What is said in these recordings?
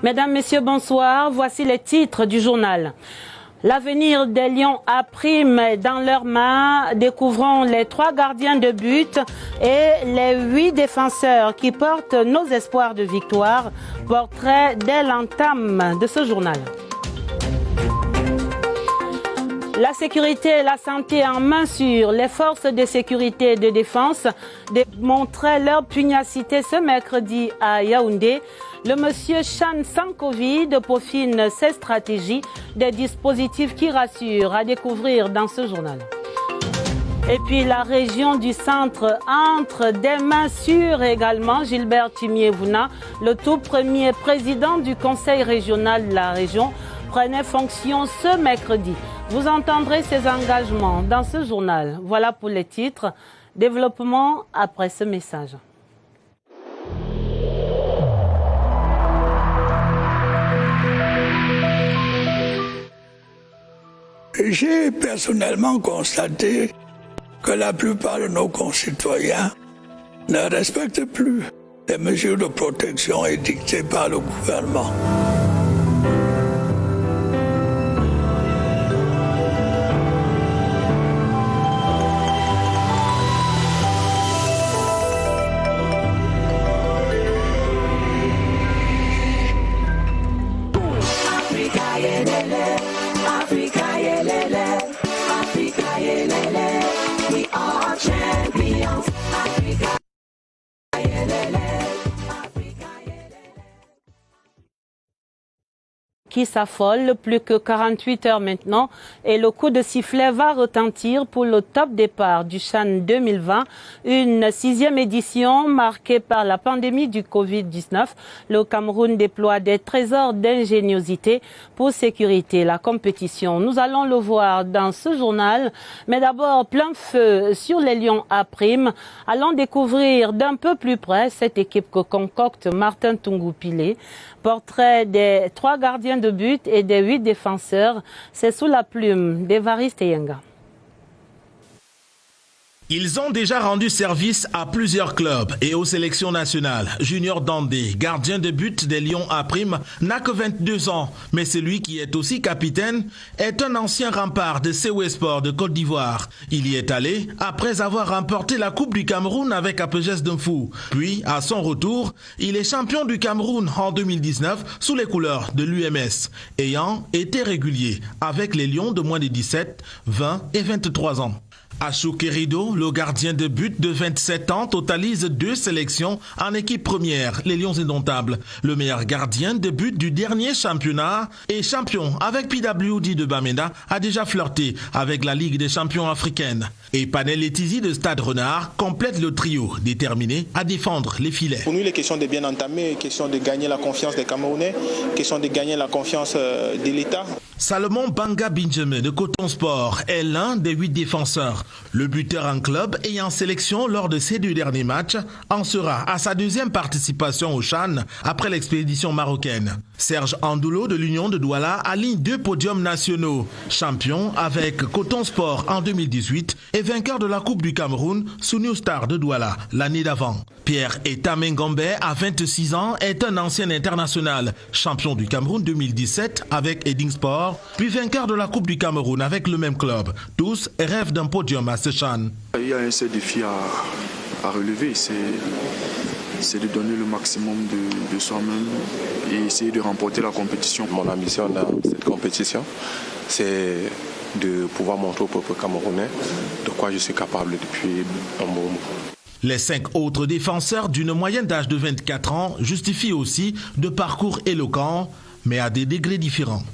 Mesdames, Messieurs, bonsoir. Voici les titres du journal. L'avenir des Lions a prime dans leurs mains. Découvrons les 3 gardiens de but et les 8 défenseurs qui portent nos espoirs de victoire. Portrait dès l'entame de ce journal. La sécurité et la santé en main sûre. Les forces de sécurité et de défense démontraient leur pugnacité ce mercredi à Yaoundé. Le monsieur Chan sans Covid peaufine ses stratégies, des dispositifs qui rassurent, à découvrir dans ce journal. Et puis la région du centre entre des mains sûres également. Gilbert Timiévouna, le tout premier président du conseil régional de la région, prenait fonction ce mercredi. Vous entendrez ses engagements dans ce journal. Voilà pour les titres. Développement après ce message. J'ai personnellement constaté que la plupart de nos concitoyens ne respectent plus les mesures de protection édictées par le gouvernement. Qui s'affole, plus que 48 heures maintenant, et le coup de sifflet va retentir pour le top départ du CHAN 2020, une 6e édition marquée par la pandémie du Covid-19. Le Cameroun déploie des trésors d'ingéniosité pour sécuriter la compétition. Nous allons le voir dans ce journal, mais d'abord plein feu sur les Lions à prime. Allons découvrir d'un peu plus près cette équipe que concocte Martin Tungu-Pilé. Portrait des 3 gardiens de but et des 8 défenseurs, c'est sous la plume d'Evariste Yenga. Ils ont déjà rendu service à plusieurs clubs et aux sélections nationales. Junior Dandé, gardien de but des Lions à prime, n'a que 22 ans, mais celui qui est aussi capitaine est un ancien rempart de CW Sport de Côte d'Ivoire. Il y est allé après avoir remporté la Coupe du Cameroun avec Apégès Dunfou. Puis, à son retour, il est champion du Cameroun en 2019 sous les couleurs de l'UMS, ayant été régulier avec les Lions de moins de 17, 20 et 23 ans. Achou Kerido, le gardien de but de 27 ans, totalise 2 sélections en équipe première, les Lions indomptables. Le meilleur gardien de but du dernier championnat et champion avec PWD de Bamenda a déjà flirté avec la Ligue des champions africaine. Et Panel Etizi de Stade Renard complète le trio, déterminé à défendre les filets. Pour nous, il est question de bien entamer, question de gagner la confiance des Camerounais, question de gagner la confiance de l'État. Salomon Banga Benjamin de Coton Sport est l'un des 8 défenseurs. Le buteur en club et en sélection lors de ces 2 derniers matchs en sera à sa 2e participation au CHAN après l'expédition marocaine. Serge Andoulo de l'Union de Douala aligne 2 podiums nationaux. Champion avec Coton Sport en 2018 et vainqueur de la Coupe du Cameroun sous New Star de Douala l'année d'avant. Pierre Etamengombe, à 26 ans, est un ancien international. Champion du Cameroun 2017 avec Edding Sport, puis vainqueur de la Coupe du Cameroun avec le même club. Tous rêvent d'un podium à ce CHAN. Il y a un seul défi à relever, c'est de donner le maximum de soi-même et essayer de remporter la compétition. Mon ambition dans cette compétition, c'est de pouvoir montrer au peuple camerounais de quoi je suis capable depuis un bon moment. Les 5 autres défenseurs d'une moyenne d'âge de 24 ans justifient aussi de parcours éloquents, mais à des degrés différents.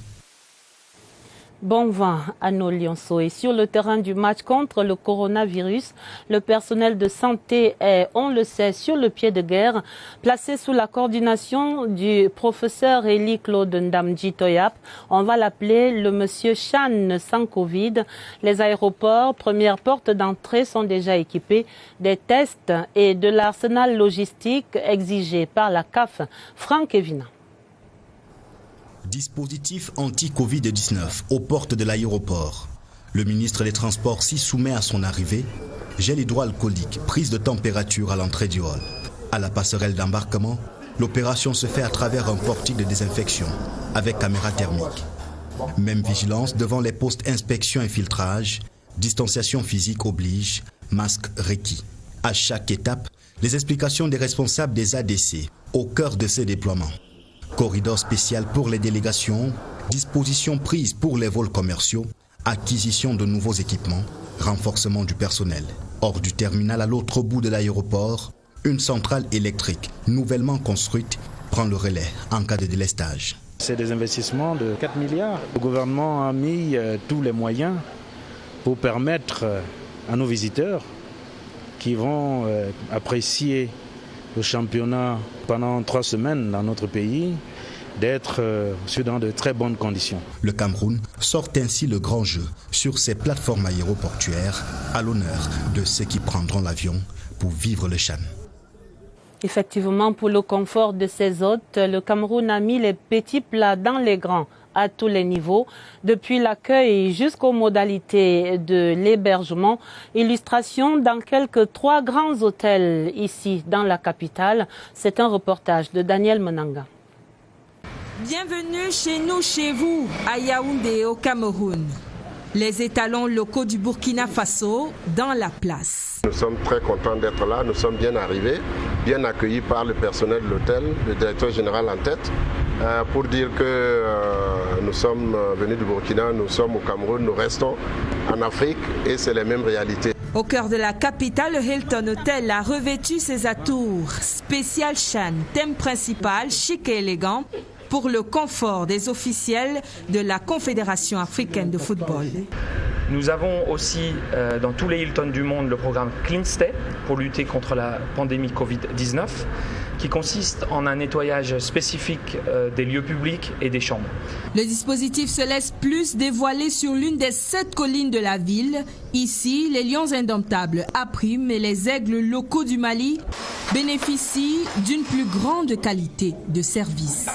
Bon vent à nos lionceaux. Et sur le terrain du match contre le coronavirus, le personnel de santé est, on le sait, sur le pied de guerre, placé sous la coordination du professeur Élie Claude Ndamji Toyap. On va l'appeler le monsieur Chan sans Covid. Les aéroports, première porte d'entrée, sont déjà équipés des tests et de l'arsenal logistique exigé par la CAF. Franck Evina. Dispositif anti-Covid-19 aux portes de l'aéroport. Le ministre des Transports s'y soumet à son arrivée. Gel hydroalcoolique, prise de température à l'entrée du hall. À la passerelle d'embarquement, L'opération se fait à travers un portique de désinfection, avec caméra thermique. Même vigilance devant les postes inspection et filtrage, distanciation physique oblige, masque requis. À chaque étape, les explications des responsables des ADC, au cœur de ces déploiements. Corridor spécial pour les délégations, dispositions prises pour les vols commerciaux, acquisition de nouveaux équipements, renforcement du personnel. Hors du terminal à l'autre bout de l'aéroport, une centrale électrique nouvellement construite prend le relais en cas de délestage. C'est des investissements de 4 milliards. Le gouvernement a mis tous les moyens pour permettre à nos visiteurs qui vont apprécier le championnat pendant 3 semaines dans notre pays d'être dans de très bonnes conditions. Le Cameroun sort ainsi le grand jeu sur ses plateformes aéroportuaires à l'honneur de ceux qui prendront l'avion pour vivre le Chan. Effectivement, pour le confort de ses hôtes, le Cameroun a mis les petits plats dans les grands à tous les niveaux, depuis l'accueil jusqu'aux modalités de l'hébergement. Illustration dans quelques 3 grands hôtels ici dans la capitale. C'est un reportage de Daniel Menanga. Bienvenue chez nous, chez vous, à Yaoundé, au Cameroun. Les étalons locaux du Burkina Faso dans la place. Nous sommes très contents d'être là, nous sommes bien arrivés, bien accueillis par le personnel de l'hôtel, le directeur général en tête, pour dire que nous sommes venus du Burkina, nous sommes au Cameroun, nous restons en Afrique et c'est les mêmes réalités. Au cœur de la capitale, le Hilton Hotel a revêtu ses atours. Spécial Chan, thème principal, chic et élégant, pour le confort des officiels de la Confédération africaine de football. Nous avons aussi dans tous les Hilton du monde le programme Clean Stay pour lutter contre la pandémie Covid-19 qui consiste en un nettoyage spécifique des lieux publics et des chambres. Le dispositif se laisse plus dévoiler sur l'une des 7 collines de la ville. Ici, les lions indomptables Aprim et les aigles locaux du Mali bénéficient d'une plus grande qualité de service.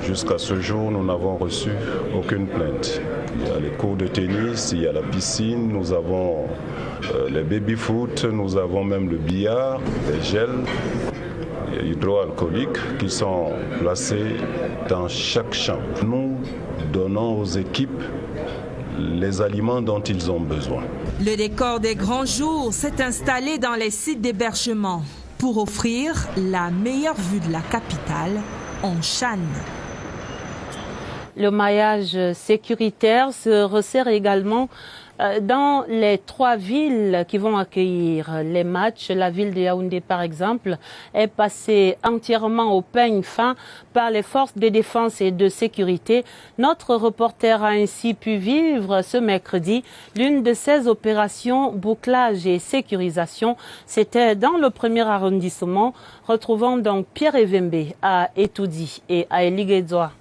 Jusqu'à ce jour, nous n'avons reçu aucune plainte. Il y a les cours de tennis, il y a la piscine, nous avons les baby-foot, nous avons même le billard, les gels hydroalcooliques qui sont placés dans chaque chambre. Nous donnons aux équipes les aliments dont ils ont besoin. Le décor des grands jours s'est installé dans les sites d'hébergement pour offrir la meilleure vue de la capitale en Chan. Le maillage sécuritaire se resserre également dans les 3 villes qui vont accueillir les matchs. La ville de Yaoundé, par exemple, est passée entièrement au peigne fin par les forces de défense et de sécurité. Notre reporter a ainsi pu vivre ce mercredi l'une de ces opérations bouclage et sécurisation. C'était dans le 1er arrondissement. Retrouvons donc Pierre Evembe à Etoudi et à Eligedzoa.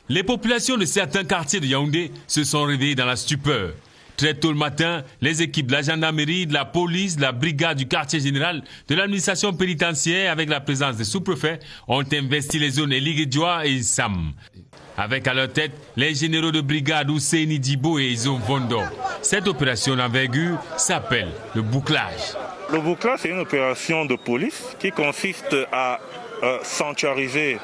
Les populations de certains quartiers de Yaoundé se sont réveillées dans la stupeur. Très tôt le matin, les équipes de la gendarmerie, de la police, de la brigade du quartier général, de l'administration pénitentiaire avec la présence des sous-préfets ont investi les zones Eligedjoa et Sam. Avec à leur tête les généraux de brigade Ousseini Dibo et Izo Vondo. Cette opération d'envergure s'appelle le bouclage. Le bouclage, c'est une opération de police qui consiste à sanctuariser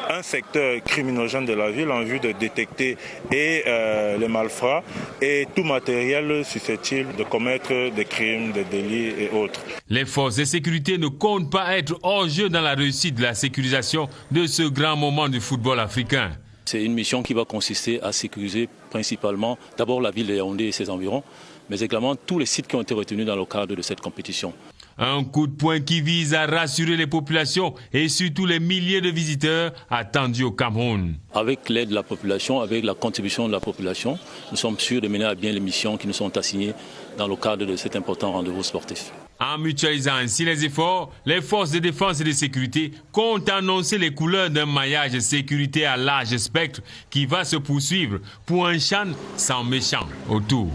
un secteur criminogène de la ville en vue de détecter les malfrats et tout matériel susceptible de commettre des crimes, des délits et autres. Les forces de sécurité ne comptent pas être hors jeu dans la réussite de la sécurisation de ce grand moment du football africain. C'est une mission qui va consister à sécuriser principalement d'abord la ville de Yaoundé et ses environs, mais également tous les sites qui ont été retenus dans le cadre de cette compétition. Un coup de poing qui vise à rassurer les populations et surtout les milliers de visiteurs attendus au Cameroun. Avec l'aide de la population, avec la contribution de la population, nous sommes sûrs de mener à bien les missions qui nous sont assignées dans le cadre de cet important rendez-vous sportif. En mutualisant ainsi les efforts, les forces de défense et de sécurité comptent annoncer les couleurs d'un maillage de sécurité à large spectre qui va se poursuivre pour un Chan sans méchant autour.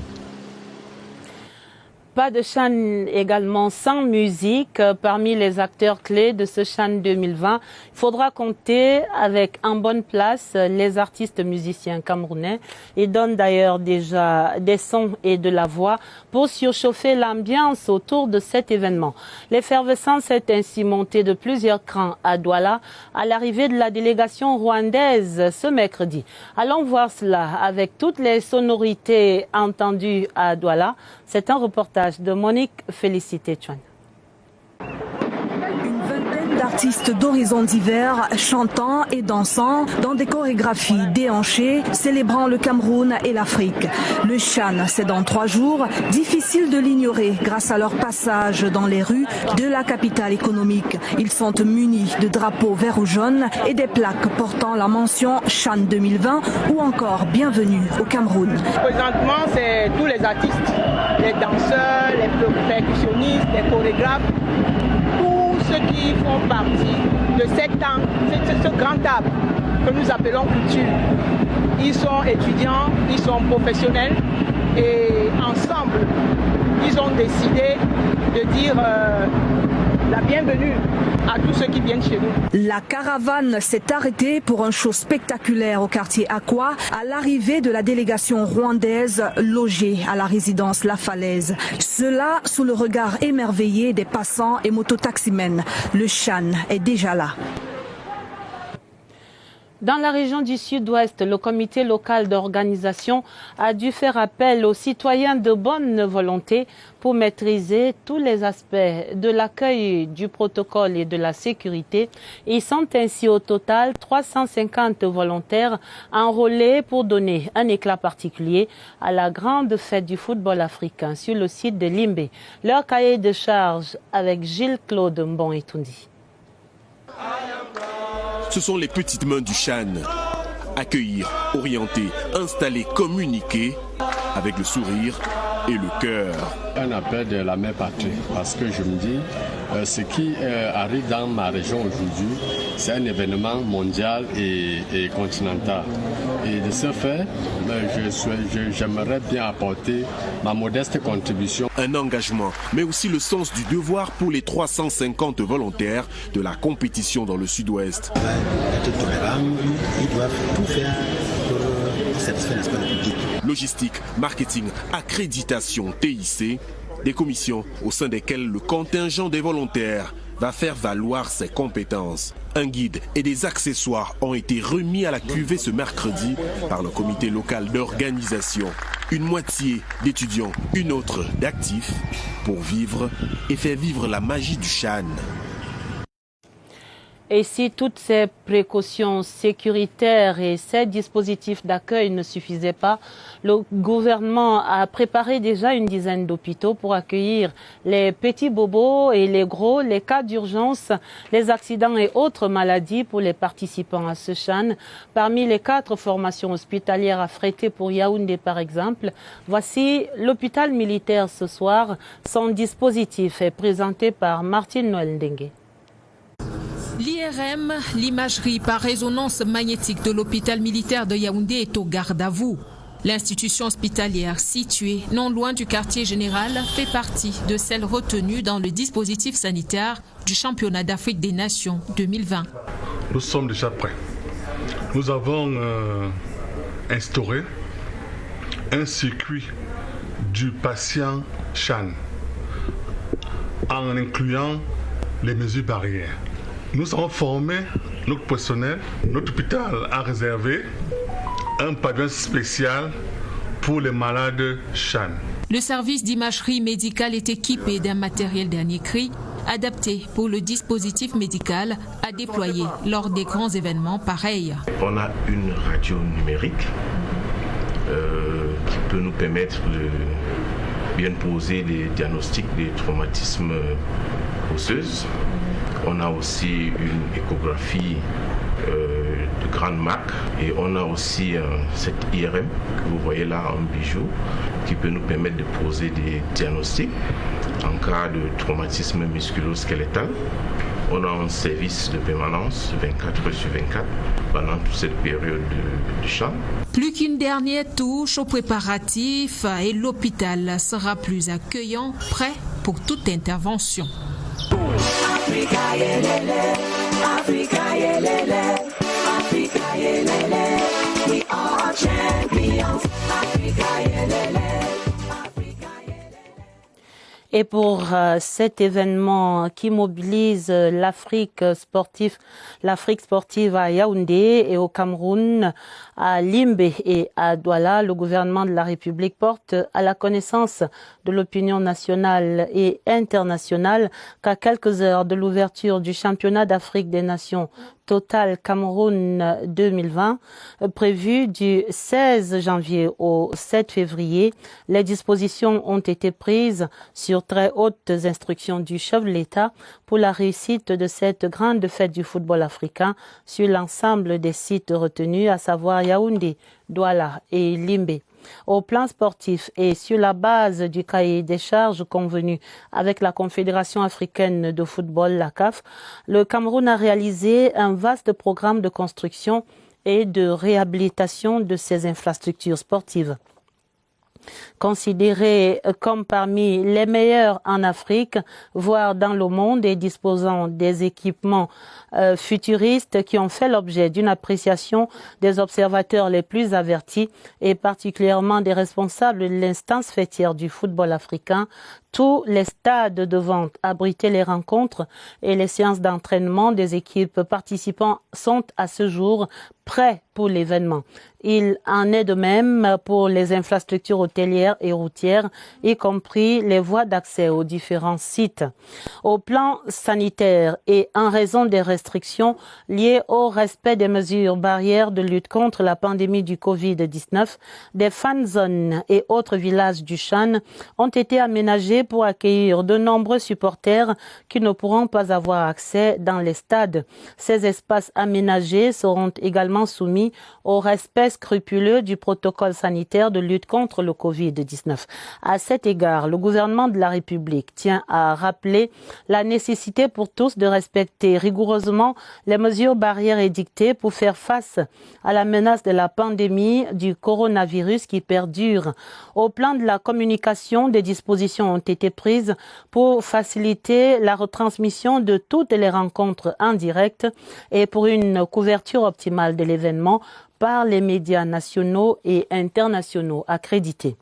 Pas de CHAN également sans musique. Parmi les acteurs clés de ce CHAN 2020, il faudra compter avec en bonne place les artistes musiciens camerounais. Ils donnent d'ailleurs déjà des sons et de la voix pour surchauffer l'ambiance autour de cet événement. L'effervescence est ainsi montée de plusieurs crans à Douala à l'arrivée de la délégation rwandaise ce mercredi. Allons voir cela avec toutes les sonorités entendues à Douala. C'est un reportage de Monique Félicité Chouane. Une vingtaine d'artistes d'horizons divers chantant et dansant dans des chorégraphies déhanchées, célébrant le Cameroun et l'Afrique. Le CHAN, c'est dans 3 jours, difficile de l'ignorer grâce à leur passage dans les rues de la capitale économique. Ils sont munis de drapeaux vert ou jaune et des plaques portant la mention CHAN 2020 ou encore Bienvenue au Cameroun. Présentement, c'est tous les artistes, les danseurs, les percussionnistes, les chorégraphes, tous ceux qui font partie de ce grand arbre que nous appelons culture. Ils sont étudiants, ils sont professionnels et ensemble, ils ont décidé de dire la bienvenue à tous ceux qui viennent chez nous. La caravane s'est arrêtée pour un show spectaculaire au quartier Aqua à l'arrivée de la délégation rwandaise logée à la résidence La Falaise. Cela sous le regard émerveillé des passants et mototaximens. Le CHAN est déjà là. Dans la région du Sud-Ouest, le comité local d'organisation a dû faire appel aux citoyens de bonne volonté pour maîtriser tous les aspects de l'accueil, du protocole et de la sécurité. Ils sont ainsi au total 350 volontaires enrôlés pour donner un éclat particulier à la grande fête du football africain sur le site de Limbe. Leur cahier de charge avec Gilles-Claude Mbon-Etundi. Ce sont les petites mains du CHAN. Accueillir, orienter, installer, communiquer avec le sourire et le cœur. Un appel de la mère patrie parce que je me dis, ce qui arrive dans ma région aujourd'hui, c'est un événement mondial et continental. Et de ce fait, j'aimerais bien apporter ma modeste contribution. Un engagement, mais aussi le sens du devoir pour les 350 volontaires de la compétition dans le Sud-Ouest. Ils doivent tout faire pour satisfaire l'espoir du public. Logistique, marketing, accréditation, TIC, des commissions au sein desquelles le contingent des volontaires va faire valoir ses compétences. Un guide et des accessoires ont été remis à la cuvée ce mercredi par le comité local d'organisation. Une moitié d'étudiants, une autre d'actifs pour vivre et faire vivre la magie du CHAN. Et si toutes ces précautions sécuritaires et ces dispositifs d'accueil ne suffisaient pas, le gouvernement a préparé déjà une dizaine d'hôpitaux pour accueillir les petits bobos et les gros, les cas d'urgence, les accidents et autres maladies pour les participants à ce CHAN. Parmi les 4 formations hospitalières affrétées pour Yaoundé par exemple, voici l'hôpital militaire ce soir. Son dispositif est présenté par Martine Noël Ndengue. L'IRM, l'imagerie par résonance magnétique de l'hôpital militaire de Yaoundé est au garde à vous. L'institution hospitalière située non loin du quartier général fait partie de celles retenues dans le dispositif sanitaire du championnat d'Afrique des Nations 2020. Nous sommes déjà prêts. Nous avons instauré un circuit du patient CHAN en incluant les mesures barrières. Nous avons formé notre personnel, notre hôpital a réservé un pavillon spécial pour les malades CHAN. Le service d'imagerie médicale est équipé d'un matériel dernier cri, adapté pour le dispositif médical à déployer lors des grands événements pareils. On a une radio numérique qui peut nous permettre de bien poser des diagnostics des traumatismes osseux. On a aussi une échographie de grande marque et on a aussi cette IRM que vous voyez là en bijou qui peut nous permettre de poser des diagnostics en cas de traumatisme musculo-squelettal On a un service de permanence 24 sur 24 pendant toute cette période de CHAN. Plus qu'une dernière touche aux préparatifs et l'hôpital sera plus accueillant, prêt pour toute intervention. Africa yelele, Africa yelele, Africa yelele, we are champions, Africa yelele. Et pour cet événement qui mobilise l'Afrique sportive à Yaoundé et au Cameroun, à Limbe et à Douala, le gouvernement de la République porte à la connaissance de l'opinion nationale et internationale qu'à quelques heures de l'ouverture du championnat d'Afrique des Nations Total Cameroun 2020, prévu du 16 janvier au 7 février, les dispositions ont été prises sur très hautes instructions du chef de l'État pour la réussite de cette grande fête du football africain sur l'ensemble des sites retenus, à savoir Yaoundé, Douala et Limbe. Au plan sportif et sur la base du cahier des charges convenu avec la Confédération africaine de football, la CAF, le Cameroun a réalisé un vaste programme de construction et de réhabilitation de ses infrastructures sportives. Considéré comme parmi les meilleurs en Afrique, voire dans le monde, et disposant des équipements futuristes qui ont fait l'objet d'une appréciation des observateurs les plus avertis et particulièrement des responsables de l'instance fêtière du football africain, tous les stades devant abriter les rencontres et les séances d'entraînement des équipes participants sont à ce jour prêts pour l'événement. Il en est de même pour les infrastructures hôtelières et routières, y compris les voies d'accès aux différents sites. Au plan sanitaire et en raison des restrictions liées au respect des mesures barrières de lutte contre la pandémie du Covid-19, des fan zones et autres villages du CHAN ont été aménagés pour accueillir de nombreux supporters qui ne pourront pas avoir accès dans les stades. Ces espaces aménagés seront également soumis au respect scrupuleux du protocole sanitaire de lutte contre le Covid-19. À cet égard, le gouvernement de la République tient à rappeler la nécessité pour tous de respecter rigoureusement les mesures barrières édictées pour faire face à la menace de la pandémie du coronavirus qui perdure. Au plan de la communication, des dispositions ont été prises pour faciliter la retransmission de toutes les rencontres en direct et pour une couverture optimale de l'événement par les médias nationaux et internationaux accrédités.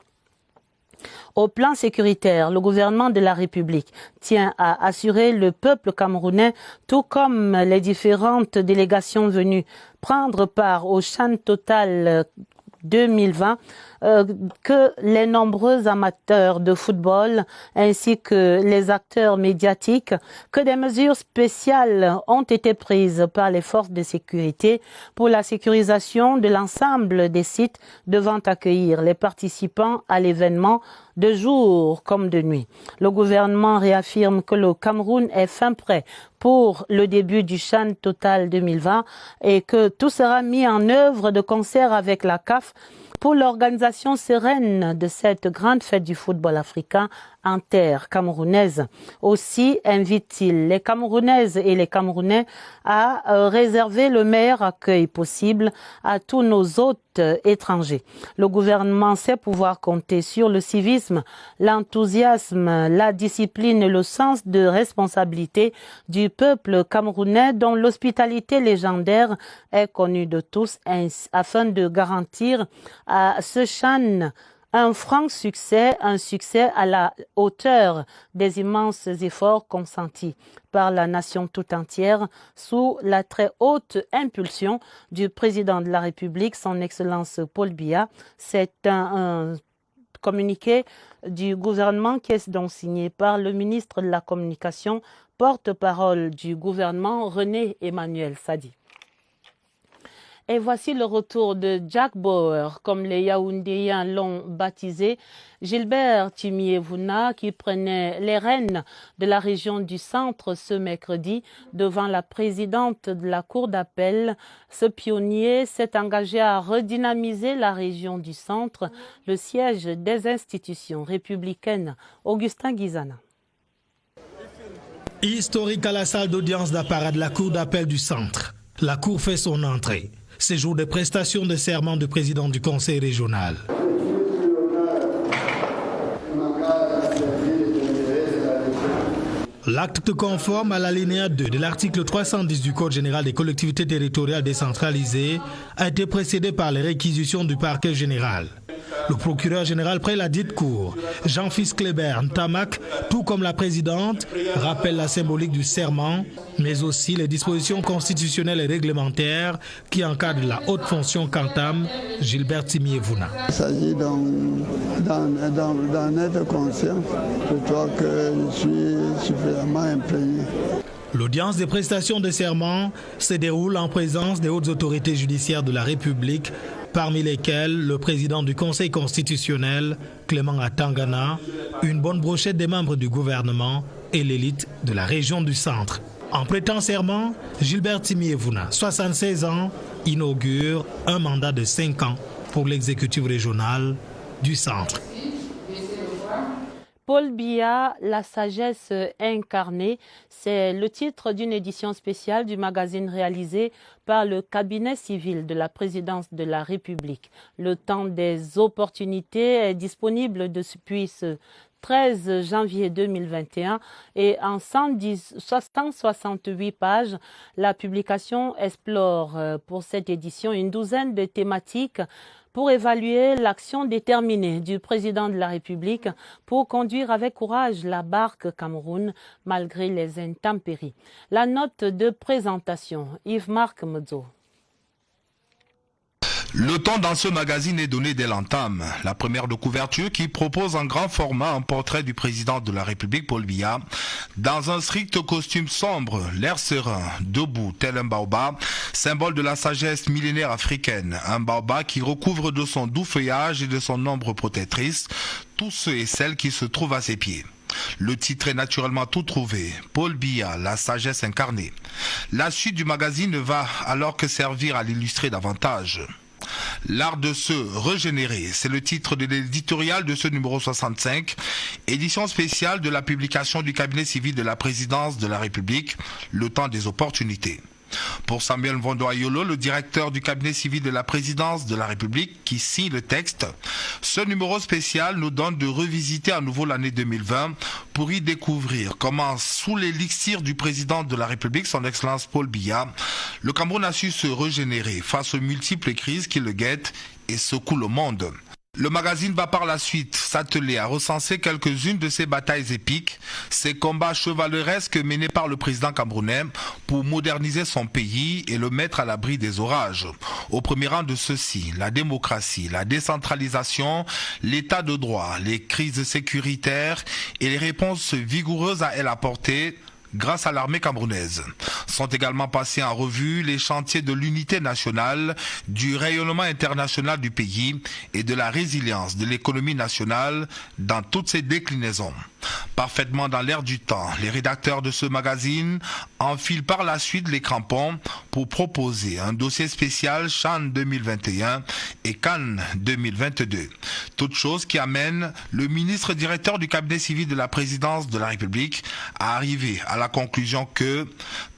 Au plan sécuritaire, le gouvernement de la République tient à assurer le peuple camerounais, tout comme les différentes délégations venues prendre part au CHAN Total 2020, que les nombreux amateurs de football ainsi que les acteurs médiatiques, que des mesures spéciales ont été prises par les forces de sécurité pour la sécurisation de l'ensemble des sites devant accueillir les participants à l'événement de jour comme de nuit. Le gouvernement réaffirme que le Cameroun est fin prêt pour le début du CHAN Total 2020 et que tout sera mis en œuvre de concert avec la CAF pour l'organisation sereine de cette grande fête du football africain en terre camerounaise. Aussi invite-t-il les Camerounaises et les Camerounais à réserver le meilleur accueil possible à tous nos hôtes étrangers. Le gouvernement sait pouvoir compter sur le civisme, l'enthousiasme, la discipline et le sens de responsabilité du peuple camerounais dont l'hospitalité légendaire est connue de tous afin de garantir à ce CHAN un franc succès, un succès à la hauteur des immenses efforts consentis par la nation tout entière sous la très haute impulsion du président de la République, son Excellence Paul Biya. C'est un communiqué du gouvernement qui est donc signé par le ministre de la Communication, porte-parole du gouvernement, René Emmanuel Sadi. Et voici le retour de Jack Bauer, comme les Yaoundéens l'ont baptisé, Gilbert Timiévouna, qui prenait les rênes de la région du centre ce mercredi devant la présidente de la cour d'appel. Ce pionnier s'est engagé à redynamiser la région du centre, le siège des institutions républicaines. Augustin Guizana. Historique à la salle d'audience d'apparat de la Cour d'appel du centre. La Cour fait son entrée. C'est jour de prestation de serment du président du Conseil régional. L'acte conforme à l'alinéa 2 de l'article 310 du Code général des collectivités territoriales décentralisées a été précédé par les réquisitions du parquet général. Le procureur général près la dite cour, Jean-Fils Kléber Ntamak, tout comme la présidente, rappelle la symbolique du serment, mais aussi les dispositions constitutionnelles et réglementaires qui encadrent la haute fonction qu'entame Gilbert Timiévouna. Il s'agit d'en être conscient. Je crois que je suis suffisamment imprégné. L'audience des prestations de serment se déroule en présence des hautes autorités judiciaires de la République, parmi lesquelles le président du Conseil constitutionnel, Clément Atangana, une bonne brochette des membres du gouvernement et l'élite de la région du centre. En prêtant serment, Gilbert Timiévouna, 76 ans, inaugure un mandat de 5 ans pour l'exécutif régional du centre. Paul Biya, la sagesse incarnée, c'est le titre d'une édition spéciale du magazine réalisé par le cabinet civil de la présidence de la République. Le temps des opportunités est disponible depuis ce 13 janvier 2021 et en 168 pages, la publication explore pour cette édition une douzaine de thématiques pour évaluer l'action déterminée du président de la République pour conduire avec courage la barque Cameroun malgré les intempéries. La note de présentation, Yves-Marc Modzo. Le ton dans ce magazine est donné dès l'entame. La première de couverture qui propose en grand format un portrait du président de la République, Paul Biya, dans un strict costume sombre, l'air serein, debout, tel un baobab, symbole de la sagesse millénaire africaine. Un baobab qui recouvre de son doux feuillage et de son ombre protectrice tous ceux et celles qui se trouvent à ses pieds. Le titre est naturellement tout trouvé. Paul Biya, la sagesse incarnée. La suite du magazine ne va alors que servir à l'illustrer davantage. L'art de se régénérer, c'est le titre de l'éditorial de ce numéro 65, édition spéciale de la publication du cabinet civil de la présidence de la République, le temps des opportunités. Pour Samuel Mvondo-Ayolo, le directeur du cabinet civil de la présidence de la République, qui signe le texte, ce numéro spécial nous donne de revisiter à nouveau l'année 2020 pour y découvrir comment, sous l'élixir du président de la République, son Excellence Paul Biya, le Cameroun a su se régénérer face aux multiples crises qui le guettent et secouent le monde. Le magazine va par la suite s'atteler à recenser quelques-unes de ces batailles épiques, ces combats chevaleresques menés par le président camerounais pour moderniser son pays et le mettre à l'abri des orages. Au premier rang de ceux-ci, la démocratie, la décentralisation, l'état de droit, les crises sécuritaires et les réponses vigoureuses à elles apportées grâce à l'armée camerounaise. Sont également passés en revue les chantiers de l'unité nationale, du rayonnement international du pays et de la résilience de l'économie nationale dans toutes ses déclinaisons. Parfaitement dans l'air du temps, les rédacteurs de ce magazine enfilent par la suite les crampons pour proposer un dossier spécial CHAN 2021 et CAN 2022. Toute chose qui amène le ministre directeur du cabinet civil de la présidence de la République à arriver à la conclusion que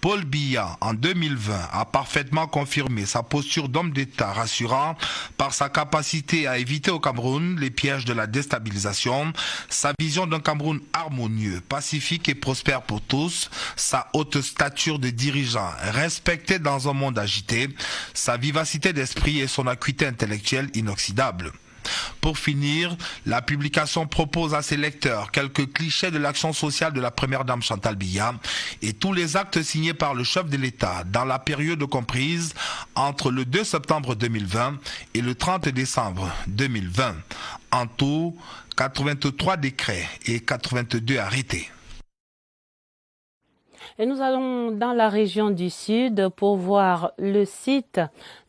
Paul Biya, en 2020, a parfaitement confirmé sa posture d'homme d'État rassurant par sa capacité à éviter au Cameroun les pièges de la déstabilisation, sa vision d'un Cameroun harmonieux, pacifique et prospère pour tous, sa haute stature de dirigeant respecté dans un monde agité, sa vivacité d'esprit et son acuité intellectuelle inoxydable. Pour finir, la publication propose à ses lecteurs quelques clichés de l'action sociale de la première dame Chantal Biya et tous les actes signés par le chef de l'État dans la période comprise entre le 2 septembre 2020 et le 30 décembre 2020. En tout, 83 décrets et 82 arrêtés. Et nous allons dans la région du Sud pour voir le site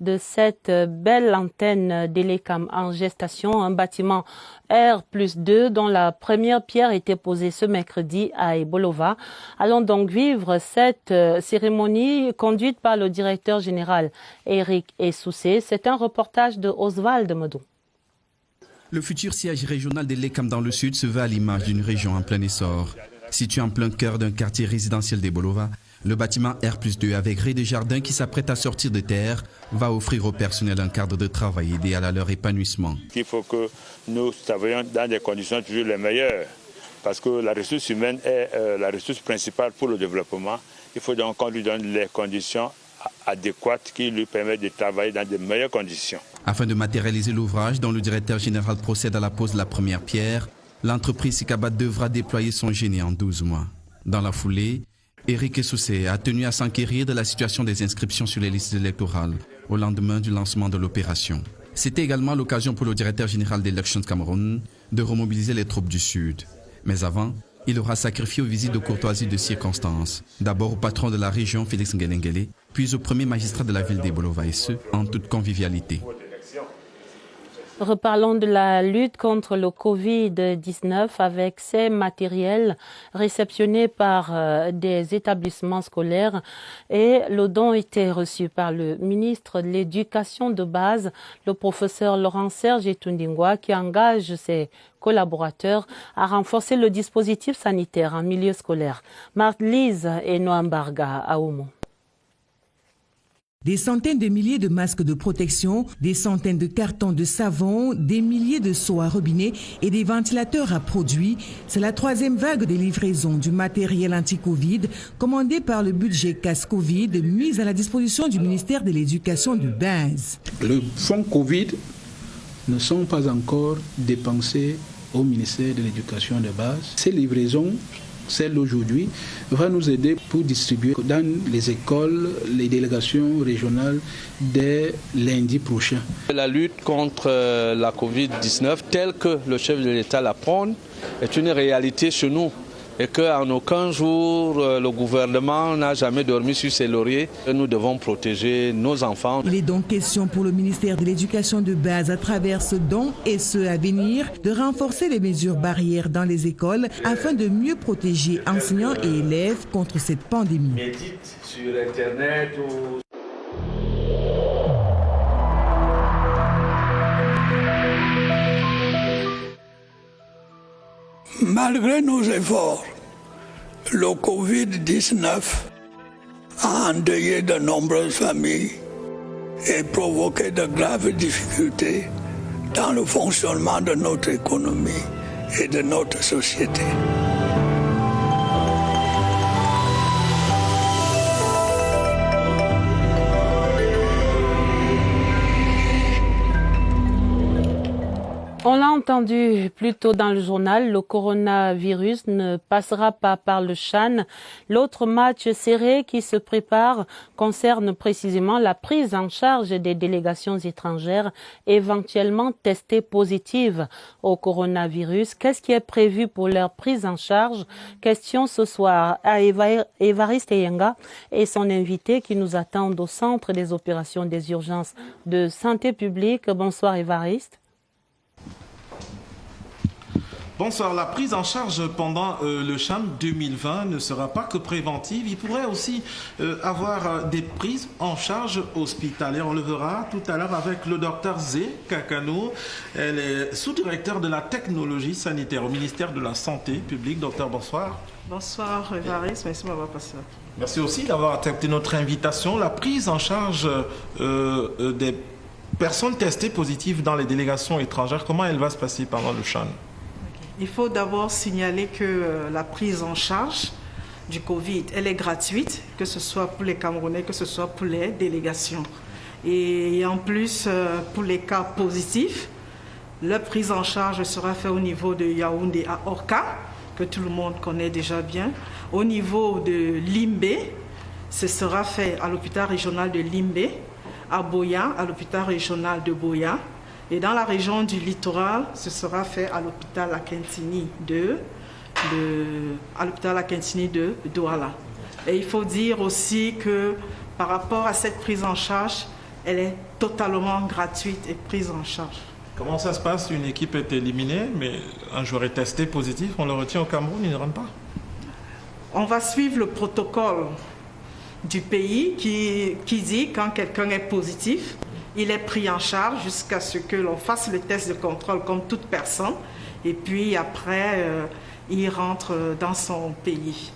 de cette belle antenne d'Elecam en gestation, un bâtiment R+2 dont la première pierre était posée ce mercredi à Ebolova. Allons donc vivre cette cérémonie conduite par le directeur général Eric Essoussé. C'est un reportage de Oswald Modou. Le futur siège régional d'Elecam dans le Sud se veut à l'image d'une région en plein essor. Situé en plein cœur d'un quartier résidentiel des Bolova, le bâtiment R+2 avec grille de jardin qui s'apprête à sortir de terre va offrir au personnel un cadre de travail idéal à leur épanouissement. Il faut que nous travaillions dans des conditions toujours les meilleures parce que la ressource humaine est la ressource principale pour le développement. Il faut donc qu'on lui donne les conditions adéquates qui lui permettent de travailler dans de meilleures conditions. Afin de matérialiser l'ouvrage dont le directeur général procède à la pose de la première pierre, l'entreprise Sikabat devra déployer son génie en 12 mois. Dans la foulée, Éric Essoussé a tenu à s'enquérir de la situation des inscriptions sur les listes électorales au lendemain du lancement de l'opération. C'était également l'occasion pour le directeur général d'Elections Cameroun de remobiliser les troupes du Sud. Mais avant, il aura sacrifié aux visites de courtoisie de circonstance. D'abord au patron de la région, Félix Ngelengele, puis au premier magistrat de la ville des Bolova, et ce, en toute convivialité. Reparlons de la lutte contre le Covid-19 avec ces matériels réceptionnés par des établissements scolaires et le don était reçu par le ministre de l'Éducation de base, le professeur Laurent-Serge Etundingwa, qui engage ses collaborateurs à renforcer le dispositif sanitaire en milieu scolaire. Marthe-Lise et Noam Barga à Omo. Des centaines de milliers de masques de protection, des centaines de cartons de savon, des milliers de seaux à robinet et des ventilateurs à produits. C'est la troisième vague de livraison du matériel anti-Covid commandé par le budget CAS-Covid mis à la disposition du ministère de l'Éducation de base. Le fonds Covid ne sont pas encore dépensés au ministère de l'Éducation de base. Ces livraisons, celle d'aujourd'hui, va nous aider pour distribuer dans les écoles, les délégations régionales dès lundi prochain. La lutte contre la Covid-19, telle que le chef de l'État la prône, est une réalité chez nous. Et qu'en aucun jour, le gouvernement n'a jamais dormi sur ses lauriers. Nous devons protéger nos enfants. Il est donc question pour le ministère de l'Éducation de base, à travers ce don et ce à venir, de renforcer les mesures barrières dans les écoles afin de mieux protéger enseignants et élèves contre cette pandémie. Médite sur Internet ou... Malgré nos efforts, le Covid-19 a endeuillé de nombreuses familles et provoqué de graves difficultés dans le fonctionnement de notre économie et de notre société. On l'a entendu plus tôt dans le journal, le coronavirus ne passera pas par le CHAN. L'autre match serré qui se prépare concerne précisément la prise en charge des délégations étrangères éventuellement testées positives au coronavirus. Qu'est-ce qui est prévu pour leur prise en charge? Question ce soir à Évariste Eyenga et son invité qui nous attendent au centre des opérations des urgences de santé publique. Bonsoir Évariste. Bonsoir. La prise en charge pendant le CHAN 2020 ne sera pas que préventive. Il pourrait aussi avoir des prises en charge hospitalières. On le verra tout à l'heure avec le docteur Zé Kakano. Elle est sous-directeur de la technologie sanitaire au ministère de la Santé publique. Docteur, bonsoir. Bonsoir Évariste, merci de m'avoir passé. Merci aussi d'avoir accepté notre invitation. La prise en charge des personnes testées positives dans les délégations étrangères, comment elle va se passer pendant le CHAN? Il faut d'abord signaler que la prise en charge du Covid, elle est gratuite, que ce soit pour les Camerounais, que ce soit pour les délégations. Et en plus, pour les cas positifs, la prise en charge sera faite au niveau de Yaoundé à Orca, que tout le monde connaît déjà bien. Au niveau de Limbé, ce sera fait à l'hôpital régional de Limbé, à Boya, à l'hôpital régional de Boya. Et dans la région du littoral, ce sera fait à l'hôpital Akintini de Douala. Et il faut dire aussi que par rapport à cette prise en charge, elle est totalement gratuite et prise en charge. Comment ça se passe? Une équipe est éliminée, mais un joueur est testé positif, on le retient au Cameroun, il ne rentre pas? On va suivre le protocole du pays qui dit quand quelqu'un est positif, il est pris en charge jusqu'à ce que l'on fasse le test de contrôle comme toute personne. et puis après, il rentre dans son pays.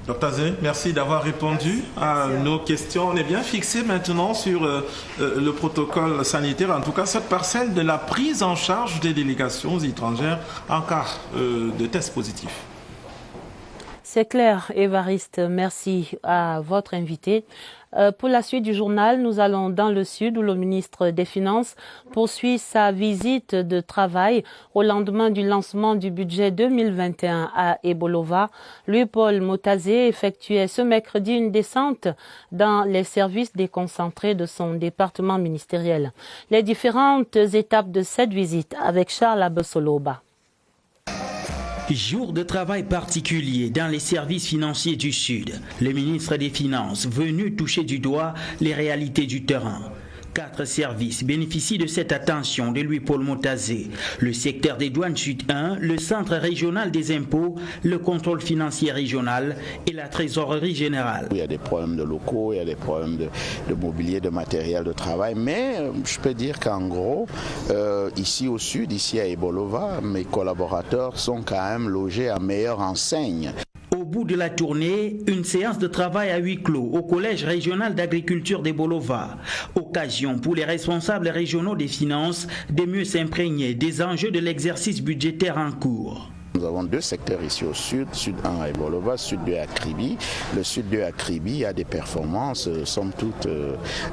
Dr Zé, merci d'avoir répondu à nos questions. On est bien fixé maintenant sur le protocole sanitaire, en tout cas cette parcelle de la prise en charge des délégations étrangères en cas de test positif. C'est clair, Évariste, merci à votre invité. Pour la suite du journal, nous allons dans le sud où le ministre des Finances poursuit sa visite de travail au lendemain du lancement du budget 2021 à Ebolova. Louis-Paul Motazé effectuait ce mercredi une descente dans les services déconcentrés de son département ministériel. Les différentes étapes de cette visite avec Charles Abesoloba. Jour de travail particulier dans les services financiers du Sud. Le ministre des Finances venu toucher du doigt les réalités du terrain. 4 services bénéficient de cette attention de Louis-Paul Motazé. Le secteur des douanes Sud 1, le centre régional des impôts, le contrôle financier régional et la trésorerie générale. Il y a des problèmes de locaux, il y a des problèmes de mobilier, de matériel de travail, mais je peux dire qu'en gros, ici au Sud, ici à Ebolova, mes collaborateurs sont quand même logés à meilleure enseigne. Au bout de la tournée, une séance de travail à huis clos au Collège régional d'agriculture d'Ebolova. Occasion pour les responsables régionaux des finances de mieux s'imprégner des enjeux de l'exercice budgétaire en cours. Nous avons 2 secteurs ici au sud, Sud 1 à Ebolova, Sud 2 à Kribi. Le Sud 2 à Kribi a des performances, somme toute,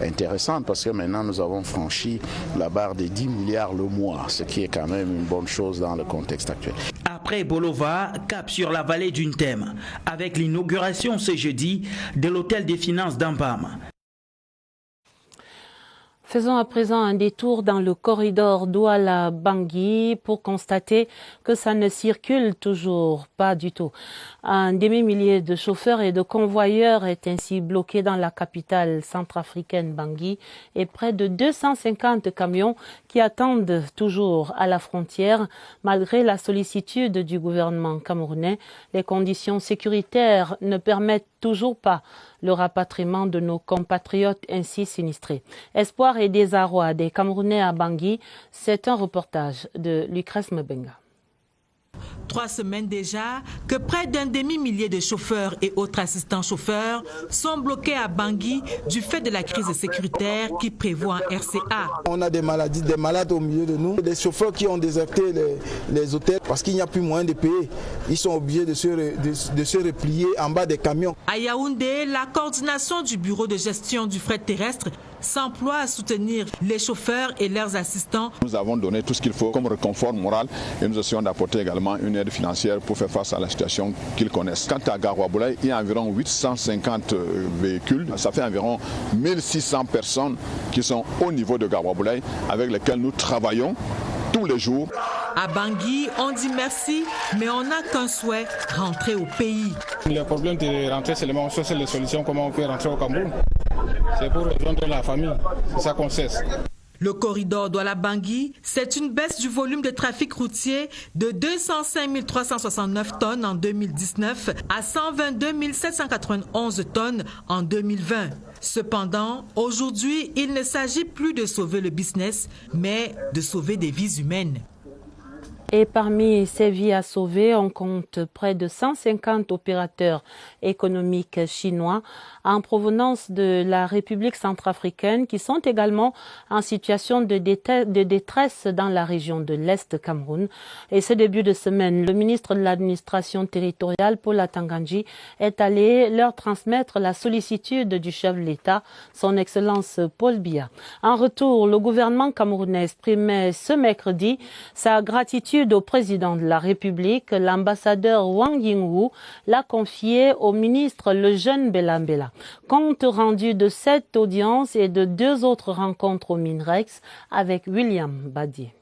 intéressantes parce que maintenant nous avons franchi la barre des 10 milliards le mois, ce qui est quand même une bonne chose dans le contexte actuel. Après Ebolova, cap sur la vallée d'une Thème, avec l'inauguration ce jeudi de l'hôtel des finances d'Ambam. Faisons à présent un détour dans le corridor Douala-Bangui pour constater que ça ne circule toujours pas du tout. Un demi-millier de chauffeurs et de convoyeurs est ainsi bloqué dans la capitale centrafricaine Bangui et près de 250 camions qui attendent toujours à la frontière. Malgré la sollicitude du gouvernement camerounais, les conditions sécuritaires ne permettent toujours pas le rapatriement de nos compatriotes ainsi sinistrés. Espoir et désarroi des Camerounais à Bangui, c'est un reportage de Lucrèce Mbenga. 3 semaines déjà que près d'un demi-millier de chauffeurs et autres assistants chauffeurs sont bloqués à Bangui du fait de la crise sécuritaire qui prévoit un RCA. On a des maladies, des malades au milieu de nous, des chauffeurs qui ont déserté les hôtels parce qu'il n'y a plus moyen de payer. Ils sont obligés de se replier en bas des camions. À Yaoundé, la coordination du bureau de gestion du fret terrestre s'emploie à soutenir les chauffeurs et leurs assistants. Nous avons donné tout ce qu'il faut comme réconfort moral et nous essayons d'apporter également une aide financière pour faire face à la situation qu'ils connaissent. Quant à Garoua-Boulaye, il y a environ 850 véhicules. Ça fait environ 1600 personnes qui sont au niveau de Garoua-Boulaye avec lesquelles nous travaillons tous les jours. À Bangui, on dit merci, mais on n'a qu'un souhait, rentrer au pays. Le problème de rentrer seulement, on cherche les solutions, comment on peut rentrer au Cameroun. C'est pour rejoindre la famille, c'est ça qu'on cesse. Le corridor Douala-Bangui, c'est une baisse du volume de trafic routier de 205 369 tonnes en 2019 à 122 791 tonnes en 2020. Cependant, aujourd'hui, il ne s'agit plus de sauver le business, mais de sauver des vies humaines. Et parmi ces vies à sauver, on compte près de 150 opérateurs économiques chinois en provenance de la République centrafricaine qui sont également en situation de détresse dans la région de l'Est Cameroun. Et ce début de semaine, le ministre de l'administration territoriale, Paul Atangandji, est allé leur transmettre la sollicitude du chef de l'État, son Excellence Paul Biya. En retour, le gouvernement camerounais exprimait ce mercredi sa gratitude au président de la République. L'ambassadeur Wang Yingwu l'a confié au ministre le jeune Belambela. Compte rendu de cette audience et de 2 autres rencontres au Minrex avec William Badier.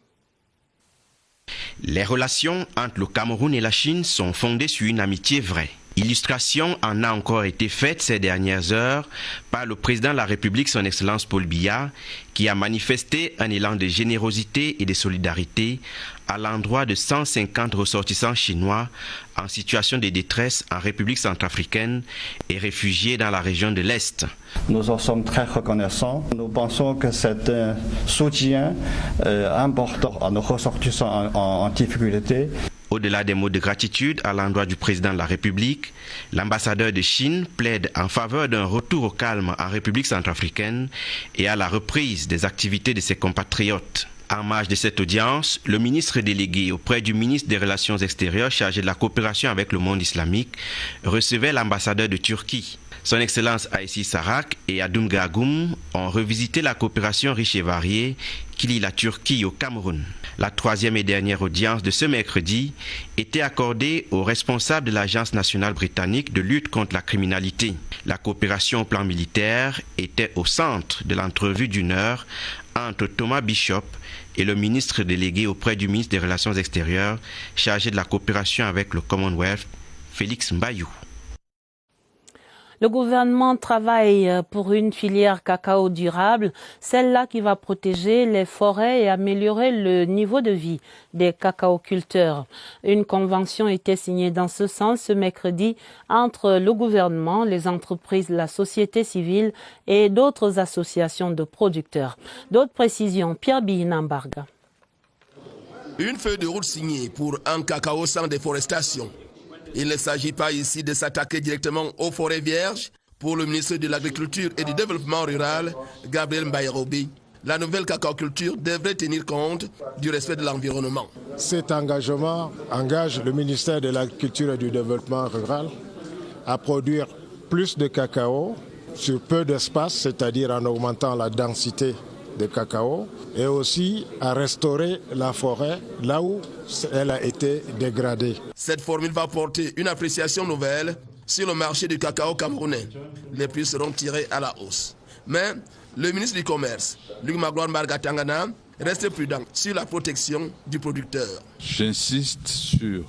Les relations entre le Cameroun et la Chine sont fondées sur une amitié vraie. Illustration en a encore été faite ces dernières heures par le président de la République, son Excellence Paul Biya, qui a manifesté un élan de générosité et de solidarité à l'endroit de 150 ressortissants chinois en situation de détresse en République centrafricaine et réfugiés dans la région de l'Est. Nous en sommes très reconnaissants. Nous pensons que c'est un soutien important à nos ressortissants en difficulté. Au-delà des mots de gratitude à l'endroit du président de la République, l'ambassadeur de Chine plaide en faveur d'un retour au calme en République centrafricaine et à la reprise des activités de ses compatriotes. En marge de cette audience, le ministre délégué auprès du ministre des Relations extérieures chargé de la coopération avec le monde islamique recevait l'ambassadeur de Turquie. Son Excellence Aïssi Sarak et Adoum Gagoum ont revisité la coopération riche et variée qui lie la Turquie au Cameroun. La troisième et dernière audience de ce mercredi était accordée aux responsables de l'Agence nationale britannique de lutte contre la criminalité. La coopération au plan militaire était au centre de l'entrevue d'une heure entre Thomas Bishop et le ministre délégué auprès du ministre des Relations extérieures chargé de la coopération avec le Commonwealth, Félix Mbayou. Le gouvernement travaille pour une filière cacao durable, celle-là qui va protéger les forêts et améliorer le niveau de vie des cacaoculteurs. Une convention était signée dans ce sens ce mercredi entre le gouvernement, les entreprises, la société civile et d'autres associations de producteurs. D'autres précisions, Pierre Bihinambarga. Une feuille de route signée pour un cacao sans déforestation. Il ne s'agit pas ici de s'attaquer directement aux forêts vierges. Pour le ministre de l'Agriculture et du Développement rural, Gabriel Mbaye-Robi, la nouvelle cacaoculture devrait tenir compte du respect de l'environnement. Cet engagement engage le ministère de l'Agriculture et du Développement rural à produire plus de cacao sur peu d'espace, c'est-à-dire en augmentant la densité de cacao, et aussi à restaurer la forêt là où elle a été dégradée. Cette formule va porter une appréciation nouvelle sur le marché du cacao camerounais. Les prix seront tirés à la hausse. Mais le ministre du Commerce, Luc Magloire Margatangana, reste prudent sur la protection du producteur. J'insiste sur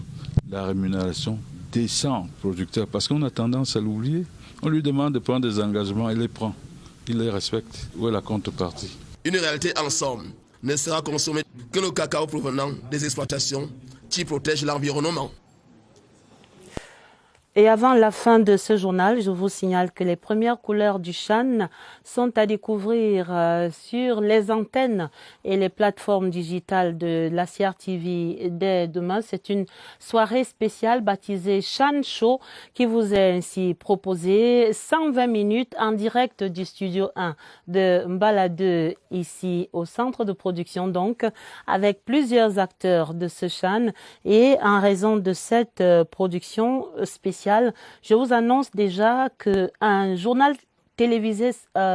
la rémunération des 100 producteurs parce qu'on a tendance à l'oublier. On lui demande de prendre des engagements, il les prend, il les respecte. Où est la contrepartie ? Une réalité en somme ne sera consommé que le cacao provenant des exploitations qui protègent l'environnement. Et avant la fin de ce journal, je vous signale que les premières couleurs du Chan sont à découvrir sur les antennes et les plateformes digitales de la CRTV dès demain. C'est une soirée spéciale baptisée Chan Show qui vous est ainsi proposée. 120 minutes en direct du studio 1 de Mbala 2 ici au centre de production, donc avec plusieurs acteurs de ce Chan. Et en raison de cette production spéciale, je vous annonce déjà qu'un journal télévisé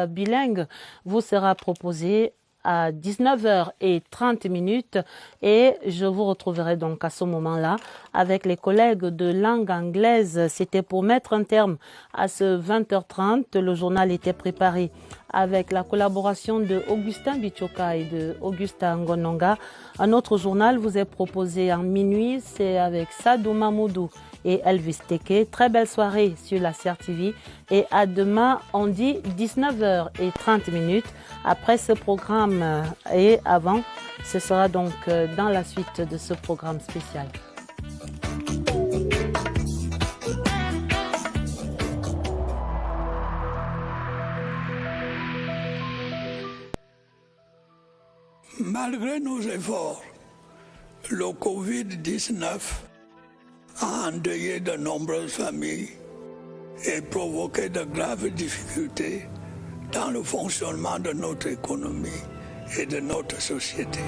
bilingue vous sera proposé à 19h30 et je vous retrouverai donc à ce moment-là avec les collègues de langue anglaise. C'était pour mettre un terme à ce 20h30. Le journal était préparé avec la collaboration de Augustin Bichoka et de Augustin Ngononga. Un autre journal vous est proposé en minuit, c'est avec Sadou Mamoudou et Elvis Teke. Très belle soirée sur la CRTV et à demain, on dit 19h30 après ce programme et avant, ce sera donc dans la suite de ce programme spécial. Malgré nos efforts, le Covid-19 a endeuillé de nombreuses familles et provoqué de graves difficultés dans le fonctionnement de notre économie et de notre société.